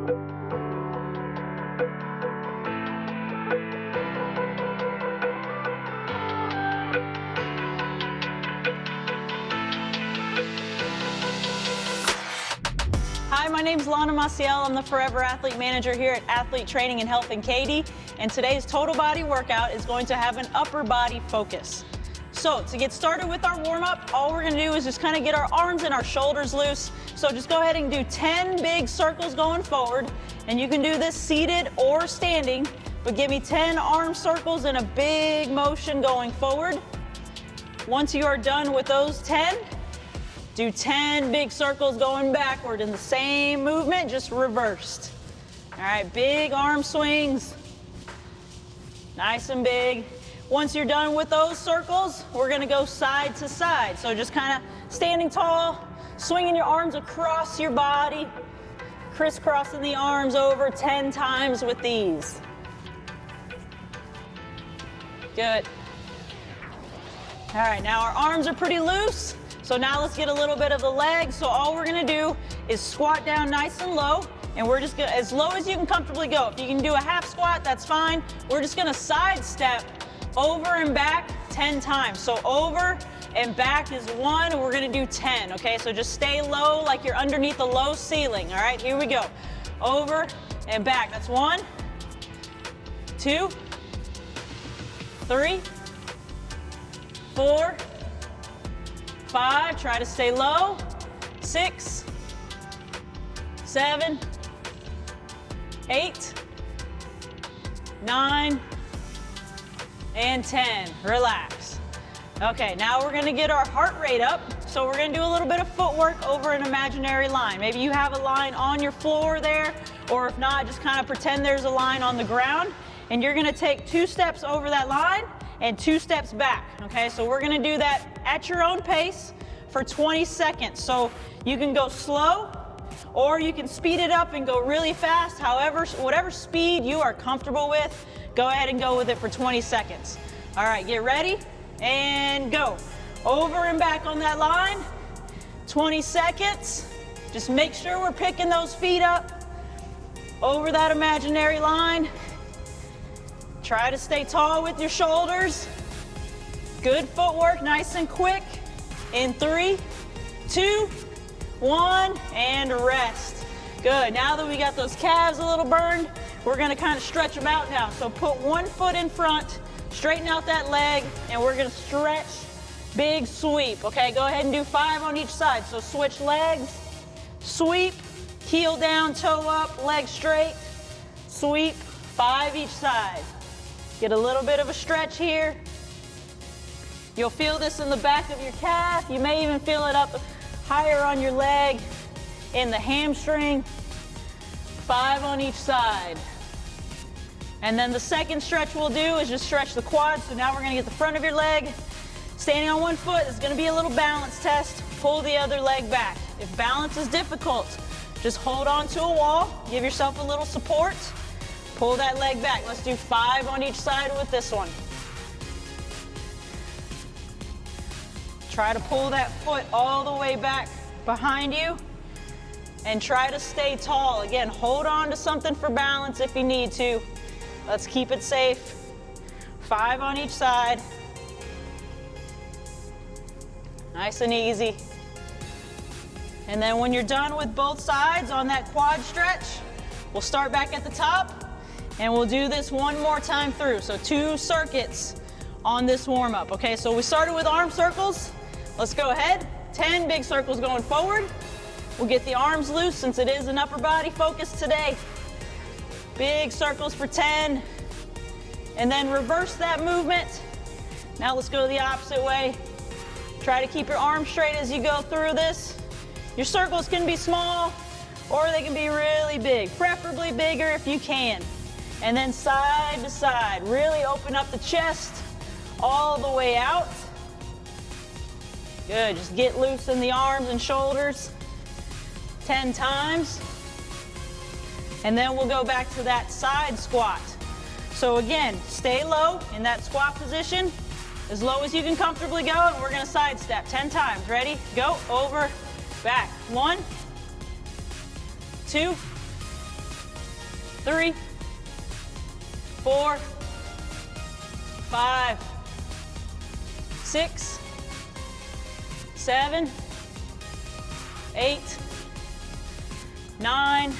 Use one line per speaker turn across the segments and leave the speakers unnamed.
Hi, my name's Lana Maciel. I'm the Forever Athlete Manager here at Athlete Training and Health in Katy. And today's total body workout is going to have an upper body focus. So to get started with our warm-up, all we're gonna do is just kind of get our arms and our shoulders loose. So just go ahead and do 10 big circles going forward. And you can do this seated or standing, but give me 10 arm circles and a big motion going forward. Once you are done with those 10, do 10 big circles going backward in the same movement, just reversed. All right, big arm swings, nice and big. Once you're done with those circles, we're gonna go side to side. So just kind of standing tall, swinging your arms across your body, crisscrossing the arms over 10 times with these. Good. All right, now our arms are pretty loose. So now let's get a little bit of the legs. So all we're gonna do is squat down nice and low, and we're just gonna, as low as you can comfortably go. If you can do a half squat, that's fine. We're just gonna sidestep over and back 10 times. So over and back is 1, and we're gonna do 10, okay? So just stay low like you're underneath a low ceiling, all right? Here we go. Over and back, that's 1, 2, 3, 4, 5, try to stay low, 6, 7, 8, 9, and 10. Relax. Okay, now we're gonna get our heart rate up. So we're gonna do a little bit of footwork over an imaginary line. Maybe you have a line on your floor there, or if not, just kind of pretend there's a line on the ground, and you're gonna take 2 steps over that line and 2 steps back, okay? So we're gonna do that at your own pace for 20 seconds. So you can go slow, or you can speed it up and go really fast. However, whatever speed you are comfortable with, go ahead and go with it for 20 seconds. All right, get ready and go. Over and back on that line, 20 seconds. Just make sure we're picking those feet up over that imaginary line. Try to stay tall with your shoulders. Good footwork, nice and quick. In 3, 2, 1, and rest. Good, now that we got those calves a little burned, we're gonna kind of stretch them out now. So put 1 foot in front, straighten out that leg, and we're gonna stretch, big sweep, okay? Go ahead and do 5 on each side. So switch legs, sweep, heel down, toe up, leg straight, sweep, 5 each side. Get a little bit of a stretch here. You'll feel this in the back of your calf. You may even feel it up higher on your leg, in the hamstring. 5 on each side. And then the second stretch we'll do is just stretch the quads. So now we're gonna get the front of your leg. Standing on 1 foot is gonna be a little balance test. Pull the other leg back. If balance is difficult, just hold on to a wall. Give yourself a little support. Pull that leg back. Let's do 5 on each side with this one. Try to pull that foot all the way back behind you and try to stay tall. Again, hold on to something for balance if you need to. Let's keep it safe. 5 on each side. Nice and easy. And then when you're done with both sides on that quad stretch, we'll start back at the top and we'll do this 1 more time through. So 2 circuits on this warm up. Okay, so we started with arm circles. Let's go ahead. 10 big circles going forward. We'll get the arms loose since it is an upper body focus today. Big circles for 10. And then reverse that movement. Now let's go the opposite way. Try to keep your arms straight as you go through this. Your circles can be small or they can be really big, preferably bigger if you can. And then side to side, really open up the chest all the way out. Good, just get loose in the arms and shoulders 10 times. And then we'll go back to that side squat. So again, stay low in that squat position, as low as you can comfortably go, and we're gonna sidestep 10 times. Ready? Go, over, back. 1, 2, 3, 4, 5, 6, 7, 8, 9,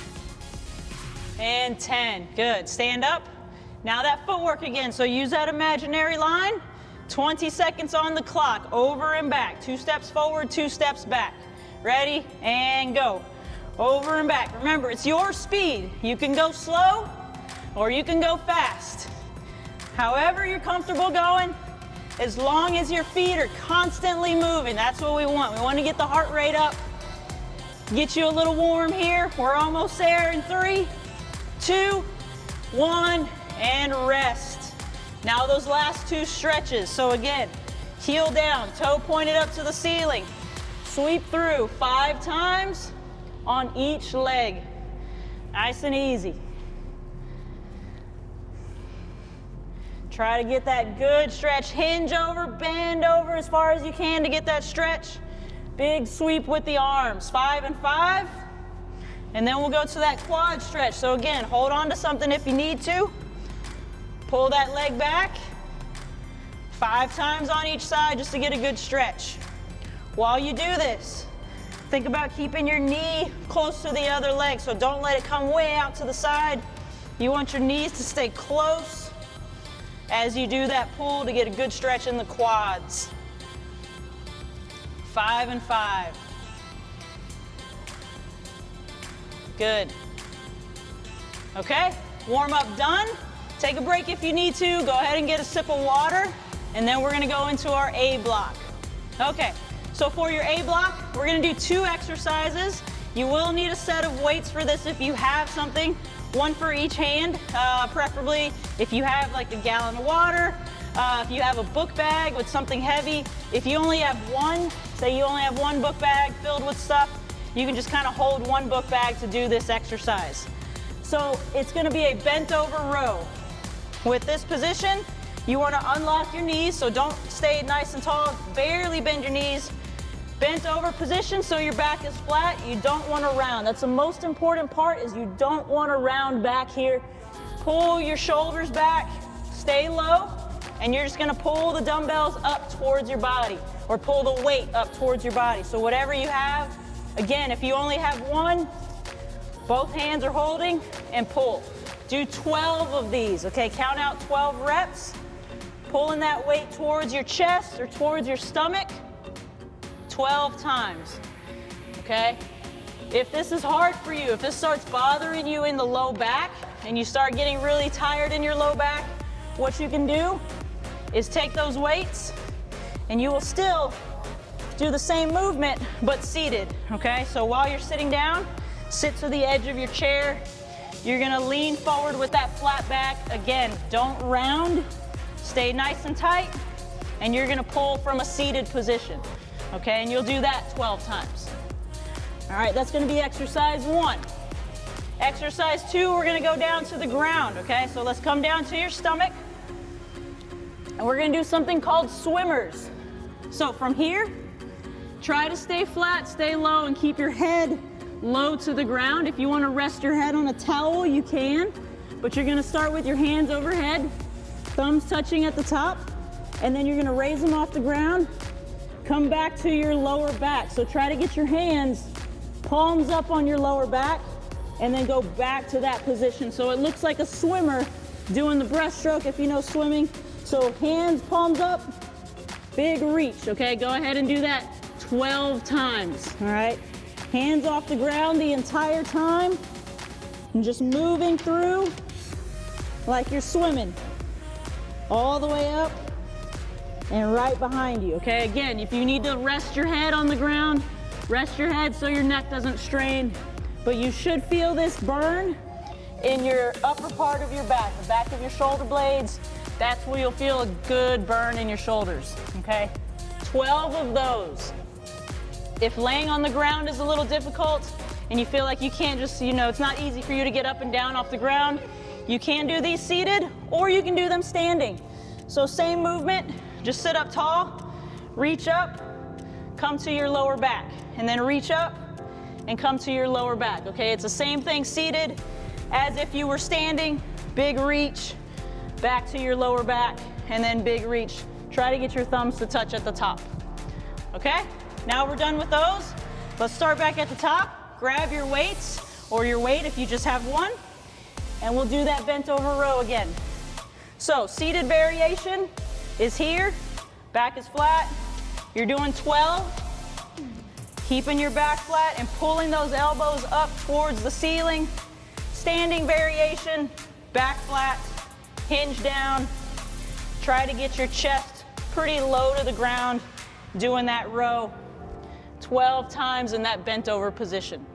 and 10. Good. Stand up. Now that footwork again. So use that imaginary line. 20 seconds on the clock. Over and back. 2 steps forward, 2 steps back. Ready? And go. Over and back. Remember, it's your speed. You can go slow or you can go fast. However you're comfortable going, as long as your feet are constantly moving. That's what we want. We want to get the heart rate up. Get you a little warm here. We're almost there in 3, 2, 1, and rest. Now those last 2 stretches. So again, heel down, toe pointed up to the ceiling. Sweep through 5 times on each leg. Nice and easy. Try to get that good stretch. Hinge over, bend over as far as you can to get that stretch. Big sweep with the arms. 5 and 5. And then we'll go to that quad stretch. So again, hold on to something if you need to. Pull that leg back. 5 times on each side just to get a good stretch. While you do this, think about keeping your knee close to the other leg. So don't let it come way out to the side. You want your knees to stay close as you do that pull to get a good stretch in the quads. 5 and 5. Good. Okay, warm up done. Take a break if you need to. Go ahead and get a sip of water, and then we're gonna go into our A block. Okay, so for your A block, we're gonna do 2 exercises. You will need a set of weights for this if you have something, 1 for each hand, preferably if you have like a gallon of water, if you have a book bag with something heavy. If you only have one, say you only have 1 book bag filled with stuff, you can just kind of hold 1 book bag to do this exercise. So it's gonna be a bent over row. With this position, you wanna unlock your knees, so don't stay nice and tall, barely bend your knees. Bent over position so your back is flat, you don't wanna round. That's the most important part, is you don't wanna round back here. Pull your shoulders back, stay low, and you're just gonna pull the dumbbells up towards your body, or pull the weight up towards your body. So whatever you have, again, if you only have 1, both hands are holding, and pull. Do 12 of these, okay? Count out 12 reps. Pulling that weight towards your chest or towards your stomach 12 times, okay? If this is hard for you, if this starts bothering you in the low back and you start getting really tired in your low back, what you can do is take those weights and you will still do the same movement but seated, okay? So while you're sitting down, sit to the edge of your chair. You're gonna lean forward with that flat back. Again, don't round, stay nice and tight, and you're gonna pull from a seated position, okay? And you'll do that 12 times. All right, that's gonna be exercise 1. Exercise 2, we're gonna go down to the ground, okay? So let's come down to your stomach, and we're gonna do something called swimmers. So from here, try to stay flat, stay low, and keep your head low to the ground. If you want to rest your head on a towel, you can, but you're going to start with your hands overhead, thumbs touching at the top, and then you're going to raise them off the ground, come back to your lower back. So try to get your hands palms up on your lower back, and then go back to that position. So it looks like a swimmer doing the breaststroke if you know swimming. So hands, palms up, big reach, okay? Go ahead and do that 12 times, all right? Hands off the ground the entire time, and just moving through like you're swimming. All the way up and right behind you, okay? Again, if you need to rest your head on the ground, rest your head so your neck doesn't strain, but you should feel this burn in your upper part of your back, the back of your shoulder blades. That's where you'll feel a good burn in your shoulders, okay? 12 of those. If laying on the ground is a little difficult and you feel like you can't just, it's not easy for you to get up and down off the ground, you can do these seated or you can do them standing. So same movement, just sit up tall, reach up, come to your lower back, and then reach up and come to your lower back, okay? It's the same thing seated as if you were standing. Big reach back to your lower back, and then big reach. Try to get your thumbs to touch at the top. Okay? Now we're done with those. Let's start back at the top. Grab your weights, or your weight if you just have one, and we'll do that bent over row again. So seated variation is here. Back is flat. You're doing 12. Keeping your back flat and pulling those elbows up towards the ceiling. Standing variation, back flat, hinge down. Try to get your chest pretty low to the ground, doing that row 12 times in that bent over position.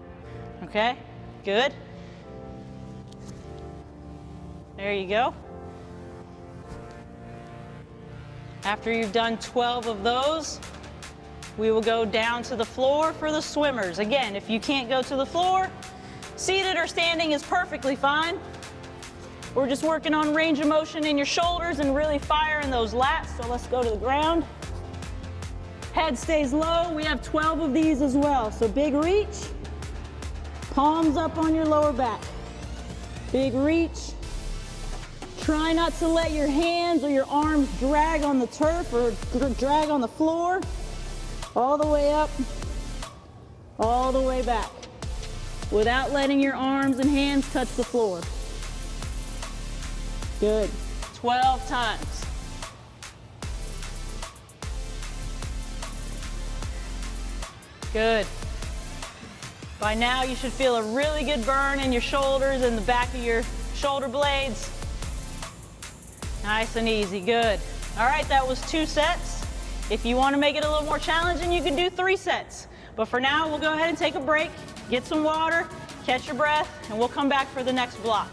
Okay, good. There you go. After you've done 12 of those, we will go down to the floor for the swimmers. Again, if you can't go to the floor, seated or standing is perfectly fine. We're just working on range of motion in your shoulders and really firing those lats. So let's go to the ground. Head stays low. We have 12 of these as well. So big reach, palms up on your lower back. Big reach. Try not to let your hands or your arms drag on the turf or drag on the floor. All the way up, all the way back, without letting your arms and hands touch the floor. Good. 12 times. Good. By now you should feel a really good burn in your shoulders and the back of your shoulder blades. Nice and easy, good. All right, that was 2 sets. If you want to make it a little more challenging, you can do 3 sets. But for now, we'll go ahead and take a break, get some water, catch your breath, and we'll come back for the next block.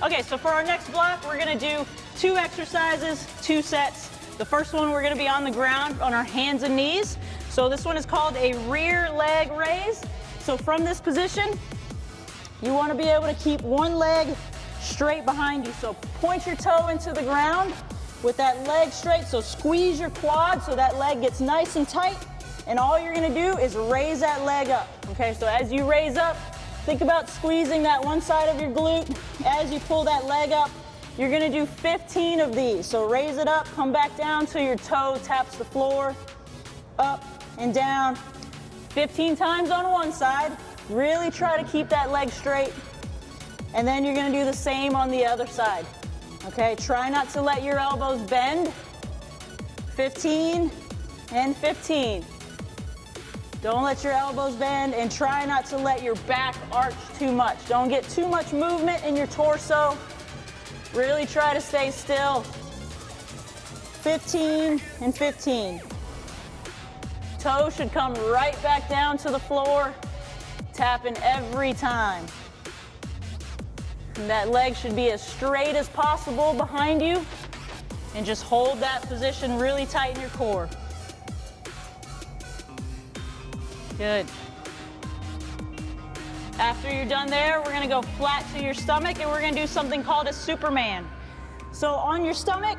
Okay, so for our next block, we're gonna do 2 exercises, 2 sets. The first one, we're gonna be on the ground on our hands and knees. So this one is called a rear leg raise. So from this position, you wanna be able to keep one leg straight behind you. So point your toe into the ground with that leg straight. So squeeze your quad so that leg gets nice and tight. And all you're gonna do is raise that leg up. Okay, so as you raise up, think about squeezing that one side of your glute. As you pull that leg up, you're gonna do 15 of these. So raise it up, come back down till your toe taps the floor, up and down. 15 times on one side. Really try to keep that leg straight. And then you're gonna do the same on the other side. Okay, try not to let your elbows bend. 15 and 15. Don't let your elbows bend, and try not to let your back arch too much. Don't get too much movement in your torso. Really try to stay still. 15 and 15. Toe should come right back down to the floor, tapping every time. And that leg should be as straight as possible behind you, and just hold that position really tight in your core. Good. After you're done there, we're gonna go flat to your stomach, and we're gonna do something called a Superman. So on your stomach,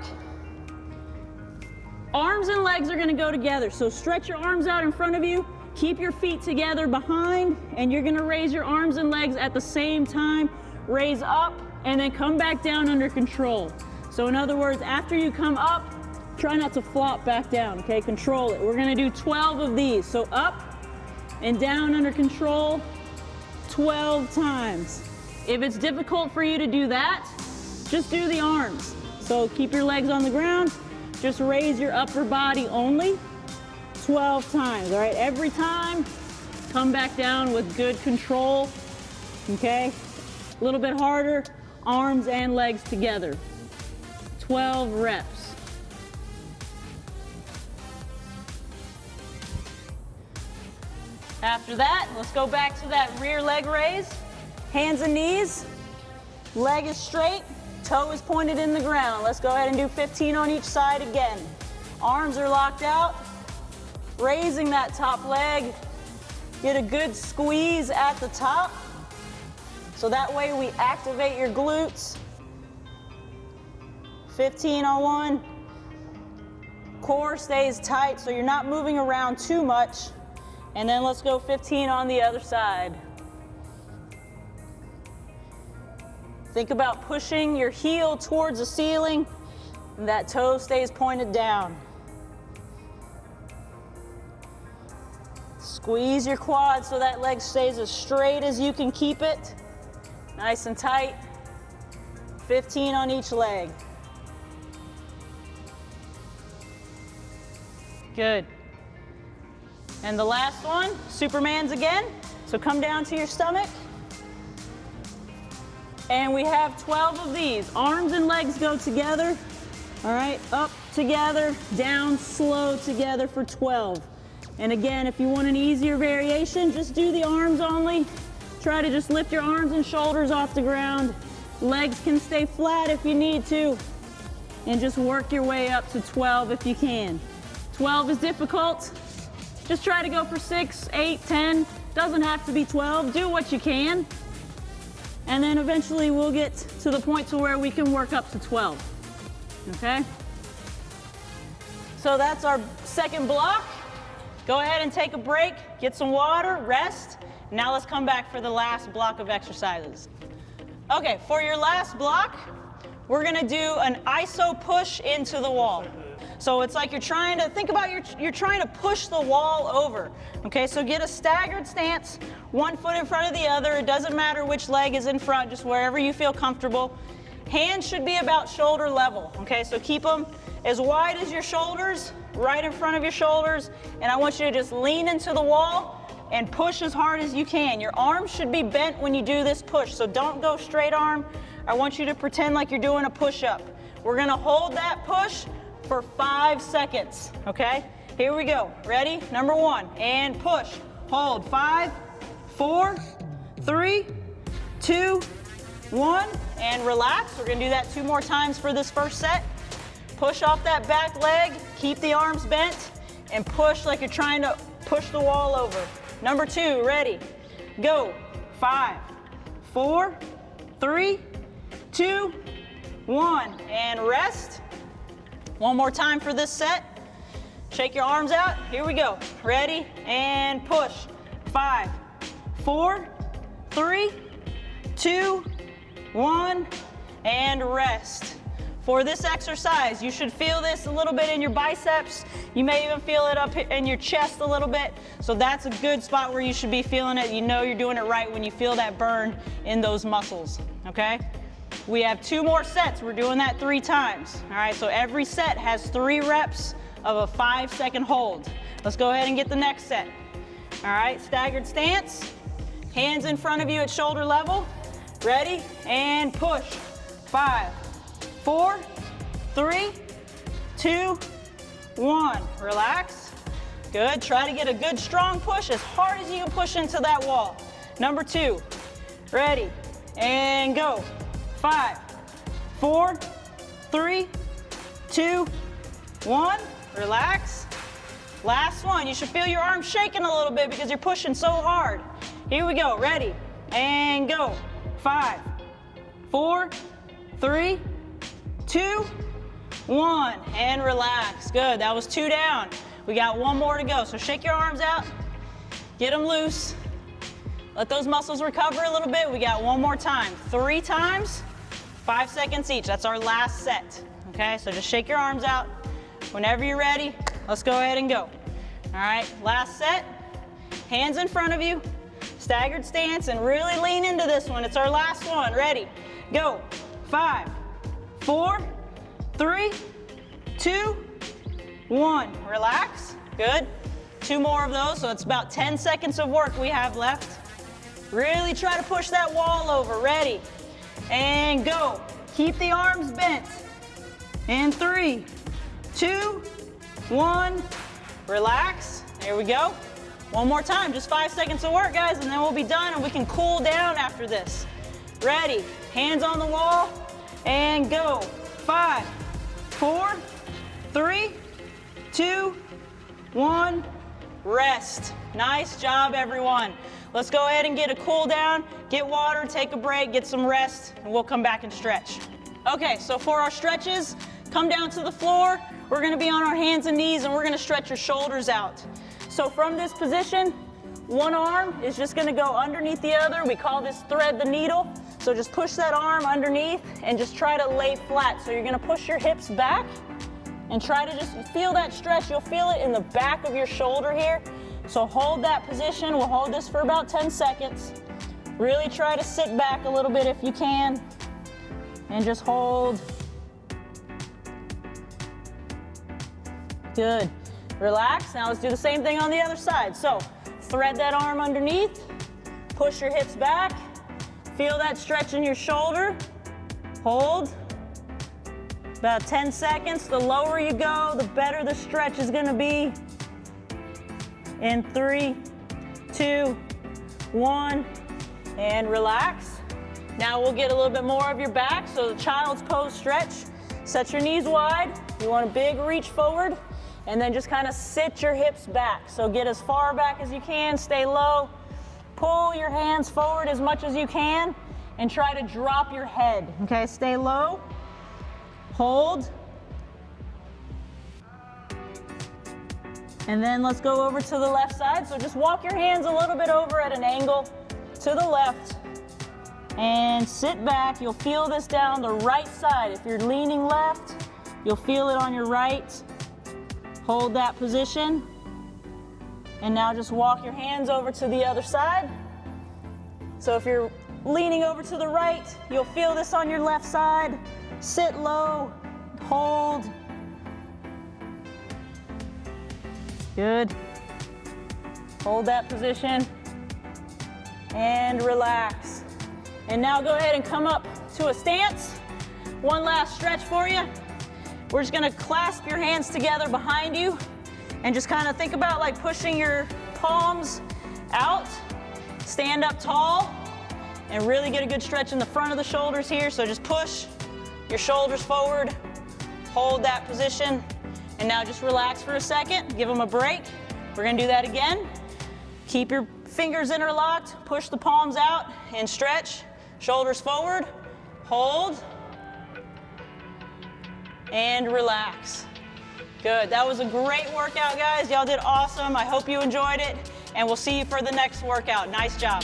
arms and legs are gonna go together. So stretch your arms out in front of you, keep your feet together behind, and you're gonna raise your arms and legs at the same time. Raise up, and then come back down under control. So in other words, after you come up, try not to flop back down, okay? Control it. We're gonna do 12 of these. So up and down under control, 12 times. If it's difficult for you to do that, just do the arms. So keep your legs on the ground, just raise your upper body only, 12 times, all right? Every time, come back down with good control, okay? A little bit harder, arms and legs together. 12 reps. After that, let's go back to that rear leg raise. Hands and knees, leg is straight, toe is pointed in the ground. Let's go ahead and do 15 on each side again. Arms are locked out, raising that top leg. Get a good squeeze at the top. So that way we activate your glutes. 15 on one. Core stays tight so you're not moving around too much. And then let's go 15 on the other side. Think about pushing your heel towards the ceiling, and that toe stays pointed down. Squeeze your quad so that leg stays as straight as you can keep it. Nice and tight. 15 on each leg. Good. And the last one, Superman's again. So come down to your stomach. And we have 12 of these. Arms and legs go together. All right, up together, down slow together for 12. And again, if you want an easier variation, just do the arms only. Try to just lift your arms and shoulders off the ground. Legs can stay flat if you need to. And just work your way up to 12 if you can. 12 is difficult. Just try to go for 6, 8, 10. Doesn't have to be 12. Do what you can. And then eventually we'll get to the point to where we can work up to 12. Okay? So that's our second block. Go ahead and take a break, get some water, rest. Now let's come back for the last block of exercises. Okay, for your last block, we're gonna do an iso push into the wall. So it's like you're trying to, think about you're trying to push the wall over. Okay, so get a staggered stance, one foot in front of the other. It doesn't matter which leg is in front, just wherever you feel comfortable. Hands should be about shoulder level. Okay, so keep them as wide as your shoulders, right in front of your shoulders. And I want you to just lean into the wall and push as hard as you can. Your arms should be bent when you do this push, so don't go straight arm. I want you to pretend like you're doing a push-up. We're gonna hold that push for 5 seconds, okay? Here we go. Ready? Number 1, and push. Hold. 5, 4, 3, 2, 1, and relax. We're gonna do that 2 more times for this first set. Push off that back leg, keep the arms bent, and push like you're trying to push the wall over. Number 2, ready? Go. 5, 4, 3, 2, 1, and rest. 1 more time for this set. Shake your arms out. Here we go. Ready? And push. 5, 4, 3, 2, 1, and rest. For this exercise, you should feel this a little bit in your biceps. You may even feel it up in your chest a little bit. So that's a good spot where you should be feeling it. You know you're doing it right when you feel that burn in those muscles, okay? We have 2 more sets. We're doing that 3 times. All right, so every set has 3 reps of a 5-second hold. Let's go ahead and get the next set. All right, staggered stance. Hands in front of you at shoulder level. Ready? And push. 5, 4, 3, 2, 1. Relax. Good. Try to get a good strong push as hard as you can push into that wall. Number 2. Ready? And go. 5, 4, 3, 2, 1. Relax. Last one. You should feel your arms shaking a little bit because you're pushing so hard. Here we go. Ready? And go. 5, 4, 3, 2, 1. And relax. Good. That was 2 down. We got 1 more to go. So shake your arms out. Get them loose. Let those muscles recover a little bit. We got 1 more time. 3 times, 5 seconds each. That's our last set. Okay, so just shake your arms out. Whenever you're ready, let's go ahead and go. All right, last set. Hands in front of you. Staggered stance, and really lean into this one. It's our last one. Ready? Go. 5, 4, 3, 2, 1. Relax. Good. 2 more of those, so it's about 10 seconds of work we have left. Really try to push that wall over. Ready? And go. Keep the arms bent. And 3, 2, 1. Relax. There we go. 1 more time. Just 5 seconds of work, guys, and then we'll be done, and we can cool down after this. Ready? Hands on the wall. And go. 5, 4, 3, 2, 1. Rest. Nice job, everyone. Let's go ahead and get a cool down, get water, take a break, get some rest, and we'll come back and stretch. Okay, so for our stretches, come down to the floor. We're gonna be on our hands and knees, and we're gonna stretch your shoulders out. So from this position, one arm is just gonna go underneath the other. We call this thread the needle. So just push that arm underneath and just try to lay flat. So you're gonna push your hips back and try to just feel that stretch. You'll feel it in the back of your shoulder here. So hold that position. We'll hold this for about 10 seconds. Really try to sit back a little bit if you can. And just hold. Good. Relax. Now let's do the same thing on the other side. So thread that arm underneath. Push your hips back. Feel that stretch in your shoulder. Hold. About 10 seconds. The lower you go, the better the stretch is going to be. In 3, 2, 1, and relax. Now we'll get a little bit more of your back. So the child's pose stretch. Set your knees wide. You want a big reach forward. And then just kind of sit your hips back. So get as far back as you can. Stay low. Pull your hands forward as much as you can and try to drop your head. Okay, stay low. Hold. And then let's go over to the left side. So just walk your hands a little bit over at an angle to the left and sit back. You'll feel this down the right side. If you're leaning left, you'll feel it on your right. Hold that position. And now just walk your hands over to the other side. So if you're leaning over to the right, you'll feel this on your left side. Sit low, hold. Good. Hold that position and relax. And now go ahead and come up to a stance. One last stretch for you. We're just gonna clasp your hands together behind you and just kind of think about like pushing your palms out. Stand up tall and really get a good stretch in the front of the shoulders here. So just push your shoulders forward, hold that position, and now just relax for a second, give them a break. We're gonna do that again. Keep your fingers interlocked, push the palms out and stretch. Shoulders forward, hold, and relax. Good, that was a great workout, guys. Y'all did awesome. I hope you enjoyed it, and we'll see you for the next workout. Nice job.